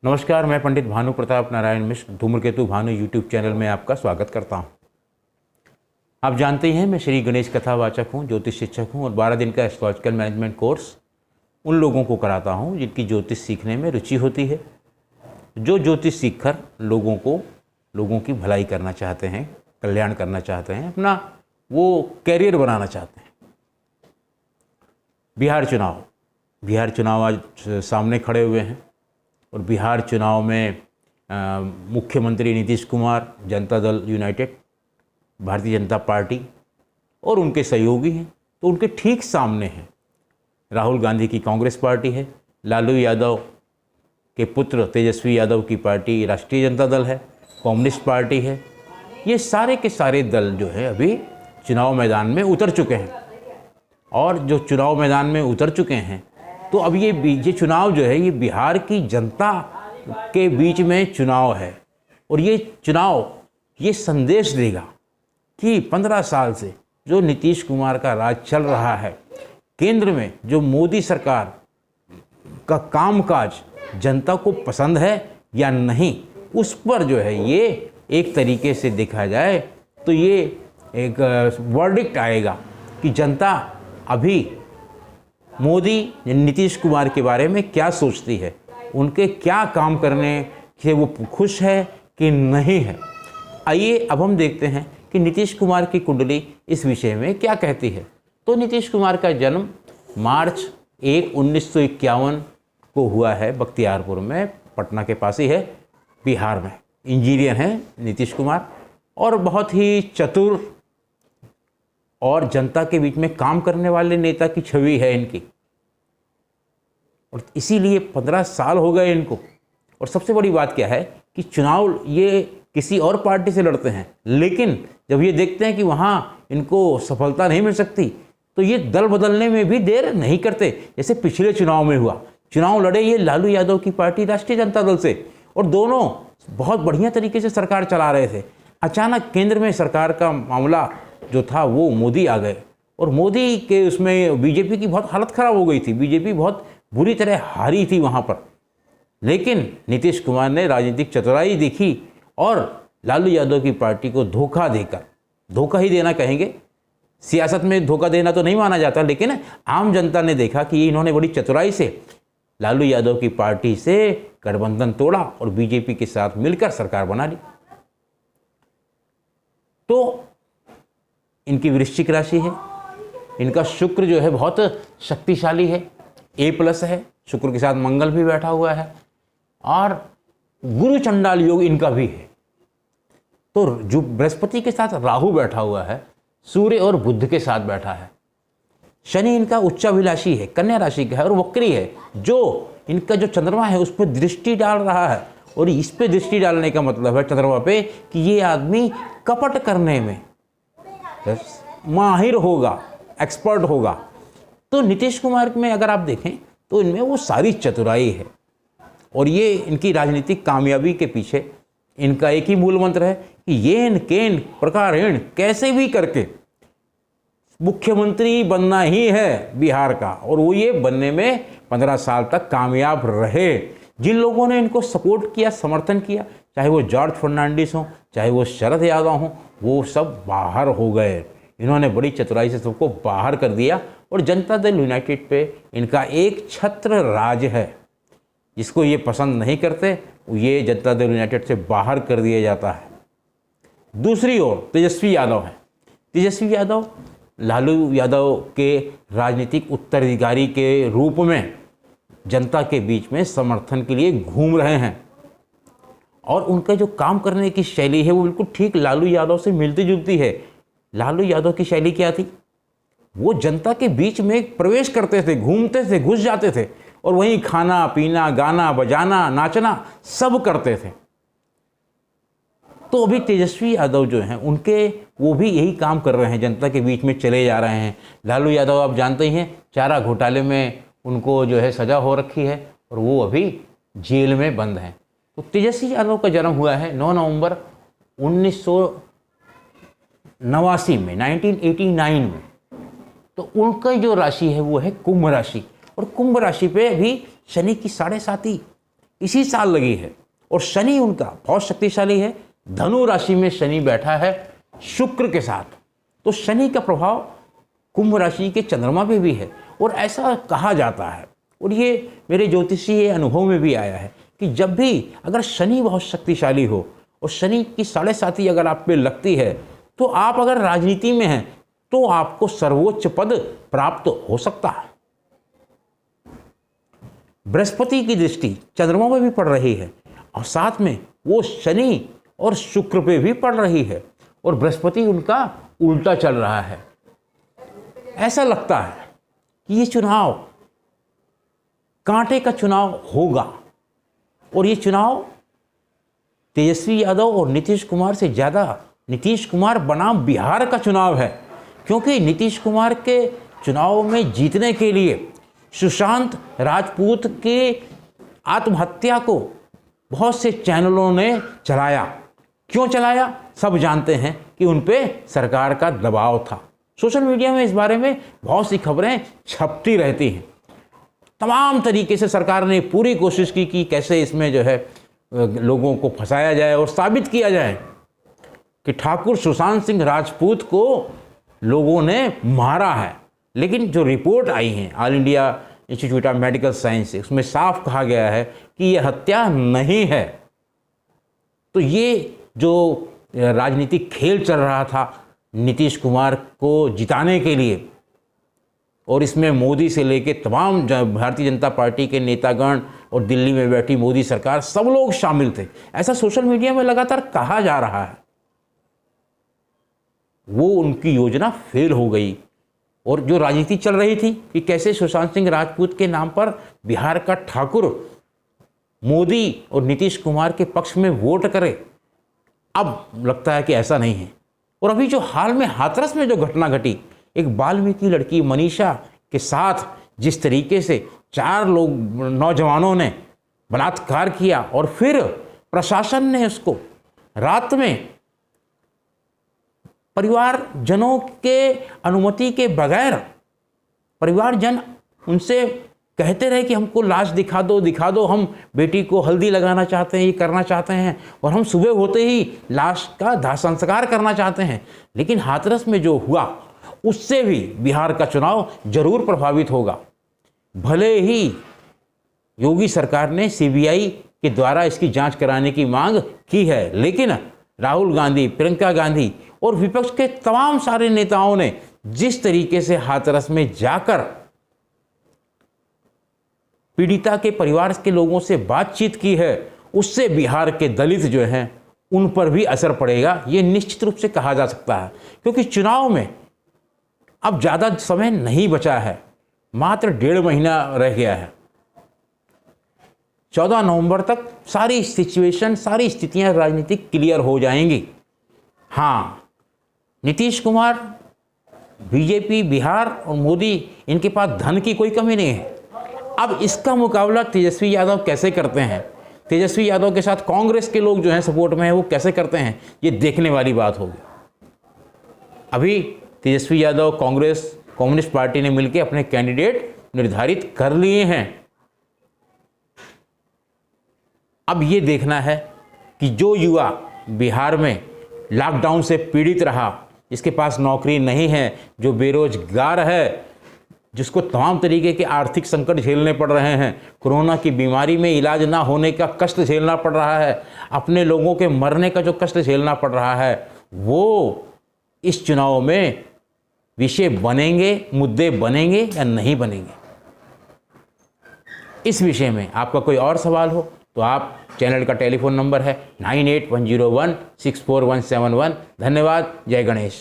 नमस्कार, मैं पंडित Bhanu Pratap Narayan Mishra Dhumraketu Bhanu YouTube channel में आपका स्वागत करता हूं। आप जानते हैं मैं श्री गणेश कथावाचक हूं, ज्योतिष शिक्षक हूं और 12 दिन का एस्ट्रोलॉजिकल मैनेजमेंट कोर्स उन लोगों को कराता हूं जिनकी ज्योतिष सीखने में रुचि होती है, जो ज्योतिष सीखकर लोगों की भलाई करना चाहते हैं, कल्याण करना चाहते हैं, अपना वो कैरियर बनाना चाहते हैं। बिहार चुनाव आज सामने खड़े हुए हैं और बिहार चुनाव में मुख्यमंत्री नीतीश कुमार, जनता दल यूनाइटेड, भारतीय जनता पार्टी और उनके सहयोगी हैं, तो उनके ठीक सामने हैं राहुल गांधी की कांग्रेस पार्टी है, लालू यादव के पुत्र तेजस्वी यादव की पार्टी राष्ट्रीय जनता दल है, कम्युनिस्ट पार्टी है। ये सारे के सारे दल जो है अभी चुनाव मैदान में उतर चुके हैं और जो चुनाव मैदान में उतर चुके हैं तो अब ये चुनाव जो है ये बिहार की जनता के बीच में चुनाव है और ये चुनाव ये संदेश देगा कि 15 साल से जो नीतीश कुमार का राज चल रहा है, केंद्र में जो मोदी सरकार का कामकाज जनता को पसंद है या नहीं, उस पर जो है ये एक तरीके से देखा जाए तो ये एक वर्डिक्ट आएगा कि जनता अभी मोदी नीतीश कुमार के बारे में क्या सोचती है, उनके क्या काम करने से वो खुश है कि नहीं है। आइए अब हम देखते हैं कि नीतीश कुमार की कुंडली इस विषय में क्या कहती है। तो नीतीश कुमार का जन्म मार्च 1, 1951 को हुआ है बख्तियारपुर में, पटना के पास ही है, बिहार में। इंजीनियर हैं नीतीश कुमार और बहुत ही चतुर और जनता के बीच में काम करने वाले नेता की छवि है इनकी और इसीलिए 15 साल हो गए इनको। और सबसे बड़ी बात क्या है कि चुनाव ये किसी और पार्टी से लड़ते हैं, लेकिन जब ये देखते हैं कि वहाँ इनको सफलता नहीं मिल सकती तो ये दल बदलने में भी देर नहीं करते। जैसे पिछले चुनाव में हुआ, चुनाव लड़े ये लालू यादव की पार्टी राष्ट्रीय जनता दल से और दोनों बहुत बढ़िया तरीके से सरकार चला रहे थे। अचानक केंद्र में सरकार का मामला जो था वो मोदी आ गए और मोदी के उसमें बीजेपी की बहुत हालत ख़राब हो गई थी, बीजेपी बहुत बुरी तरह हारी थी वहाँ पर। लेकिन नीतीश कुमार ने राजनीतिक चतुराई दिखी और लालू यादव की पार्टी को धोखा देकर, धोखा ही देना कहेंगे, सियासत में धोखा देना तो नहीं माना जाता, लेकिन आम जनता ने देखा कि इन्होंने बड़ी चतुराई से लालू यादव की पार्टी से गठबंधन तोड़ा और बीजेपी के साथ मिलकर सरकार बना ली। तो इनकी वृश्चिक राशि है, इनका शुक्र जो है बहुत शक्तिशाली है, A+ है, शुक्र के साथ मंगल भी बैठा हुआ है और गुरु चंडाल योग इनका भी है। तो जो बृहस्पति के साथ राहु बैठा हुआ है, सूर्य और बुध के साथ बैठा है, शनि इनका उच्चाभिलाषी है, कन्या राशि का है और वक्री है। जो इनका जो चंद्रमा है उस पर दृष्टि डाल रहा है और इस पे दृष्टि डालने का मतलब है चंद्रमा पे कि ये आदमी कपट करने में माहिर होगा, एक्सपर्ट होगा। तो नीतीश कुमार में अगर आप देखें तो इनमें वो सारी चतुराई है और ये इनकी राजनीतिक कामयाबी के पीछे इनका एक ही मूल मंत्र है कि येन केन प्रकारेण कैसे भी करके मुख्यमंत्री बनना ही है बिहार का और वो ये बनने में 15 साल तक कामयाब रहे। जिन लोगों ने इनको सपोर्ट किया, समर्थन किया, चाहे वो जॉर्ज फर्नांडिस हों, चाहे वो शरद यादव हों, वो सब बाहर हो गए। इन्होंने बड़ी चतुराई से सबको बाहर कर दिया और जनता दल यूनाइटेड पे इनका एक छत्र राज है। जिसको ये पसंद नहीं करते ये जनता दल यूनाइटेड से बाहर कर दिया जाता है। दूसरी ओर तेजस्वी यादव हैं। तेजस्वी यादव लालू यादव के राजनीतिक उत्तराधिकारी के रूप में जनता के बीच में समर्थन के लिए घूम रहे हैं और उनका जो काम करने की शैली है वो बिल्कुल ठीक लालू यादव से मिलती जुलती है। लालू यादव की शैली क्या थी? वो जनता के बीच में प्रवेश करते थे, घूमते थे, घुस जाते थे और वहीं खाना पीना, गाना बजाना, नाचना सब करते थे। तो अभी तेजस्वी यादव जो हैं उनके वो भी यही काम कर रहे हैं, जनता के बीच में चले जा रहे हैं। लालू यादव आप जानते ही हैं, चारा घोटाले में उनको जो है सज़ा हो रखी है और वो अभी जेल में बंद हैं। तो तेजस्वी यादव का जन्म हुआ है 9 नवंबर 1989 में, 1989 में। तो उनका जो राशि है वो है कुंभ राशि और कुंभ राशि पे भी शनि की 7.5 इसी साल लगी है। और शनि उनका बहुत शक्तिशाली है, धनु राशि में शनि बैठा है शुक्र के साथ। तो शनि का प्रभाव कुंभ राशि के चंद्रमा पे भी है। और ऐसा कहा जाता है, और ये मेरे ज्योतिषीय अनुभव में भी आया है, कि जब भी अगर शनि बहुत शक्तिशाली हो और शनि की 7.5 अगर आप पे लगती है, तो आप अगर राजनीति में हैं तो आपको सर्वोच्च पद प्राप्त हो सकता है। बृहस्पति की दृष्टि चंद्रमा पे भी पड़ रही है, और साथ में वो शनि और शुक्र पे भी पड़ रही है, और बृहस्पति उनका उल्टा चल रहा है। ऐसा लगता है कि ये चुनाव कांटे का चुनाव होगा, और ये चुनाव तेजस्वी यादव और नीतीश कुमार से ज़्यादा नीतीश कुमार बनाम बिहार का चुनाव है। क्योंकि नीतीश कुमार के चुनाव में जीतने के लिए सुशांत राजपूत के आत्महत्या को बहुत से चैनलों ने चलाया। क्यों चलाया? सब जानते हैं कि उन पे सरकार का दबाव था। सोशल मीडिया में इस बारे में बहुत सी खबरें छपती रहती हैं। तमाम तरीके से सरकार ने पूरी कोशिश की कि कैसे इसमें जो है लोगों को फंसाया जाए और साबित किया जाए कि ठाकुर सुशांत सिंह राजपूत को लोगों ने मारा है। लेकिन जो रिपोर्ट आई है all India institute of medical science से, उसमें साफ कहा गया है कि यह हत्या नहीं है। तो ये जो राजनीतिक खेल चल रहा था नीतीश कुमार को जिताने के लिए, और इसमें मोदी से लेके तमाम भारतीय जनता पार्टी के नेतागण और दिल्ली में बैठी मोदी सरकार, सब लोग शामिल थे, ऐसा सोशल मीडिया में लगातार कहा जा रहा है। वो उनकी योजना फेल हो गई। और जो राजनीति चल रही थी कि कैसे सुशांत सिंह राजपूत के नाम पर बिहार का ठाकुर मोदी और नीतीश कुमार के पक्ष में वोट करे, अब लगता है कि ऐसा नहीं है। और अभी जो हाल में हाथरस में जो घटना घटी, एक वाल्मीकि लड़की मनीषा के साथ जिस तरीके से 4 लोग नौजवानों ने बलात्कार किया, और फिर प्रशासन ने उसको रात में परिवारजनों के अनुमति के बगैर, परिवारजन उनसे कहते रहे कि हमको लाश दिखा दो, हम बेटी को हल्दी लगाना चाहते हैं, ये करना चाहते हैं, और हम सुबह होते ही लाश का दाह संस्कार करना चाहते हैं। लेकिन हाथरस में जो हुआ उससे भी बिहार का चुनाव जरूर प्रभावित होगा। भले ही योगी सरकार ने सीबीआई के द्वारा इसकी जांच कराने की मांग की है, लेकिन राहुल गांधी, प्रियंका गांधी और विपक्ष के तमाम सारे नेताओं ने जिस तरीके से हाथरस में जाकर पीड़िता के परिवार के लोगों से बातचीत की है, उससे बिहार के दलित जो हैं उन पर भी असर पड़ेगा, ये निश्चित रूप से कहा जा सकता है। क्योंकि चुनाव में अब ज़्यादा समय नहीं बचा है, मात्र 1.5 महीना रह गया है। 14 नवंबर तक सारी सिचुएशन, सारी स्थितियां राजनीतिक क्लियर हो जाएंगी। हाँ, नीतीश कुमार, बीजेपी, बिहार और मोदी, इनके पास धन की कोई कमी नहीं है। अब इसका मुकाबला तेजस्वी यादव कैसे करते हैं, तेजस्वी यादव के साथ कांग्रेस के लोग जो हैं सपोर्ट में हैं, वो कैसे करते हैं, ये देखने वाली बात होगी। अभी तेजस्वी यादव, कांग्रेस, कम्युनिस्ट पार्टी ने मिलकर अपने कैंडिडेट निर्धारित कर लिए हैं। अब ये देखना है कि जो युवा बिहार में लॉकडाउन से पीड़ित रहा, जिसके पास नौकरी नहीं है, जो बेरोजगार है, जिसको तमाम तरीके के आर्थिक संकट झेलने पड़ रहे हैं, कोरोना की बीमारी में इलाज ना होने का कष्ट झेलना पड़ रहा है, अपने लोगों के मरने का जो कष्ट झेलना पड़ रहा है, वो इस चुनाव में विषय बनेंगे, मुद्दे बनेंगे या नहीं बनेंगे। इस विषय में आपका कोई और सवाल हो तो आप, चैनल का टेलीफोन नंबर है 9810164171। धन्यवाद। जय गणेश।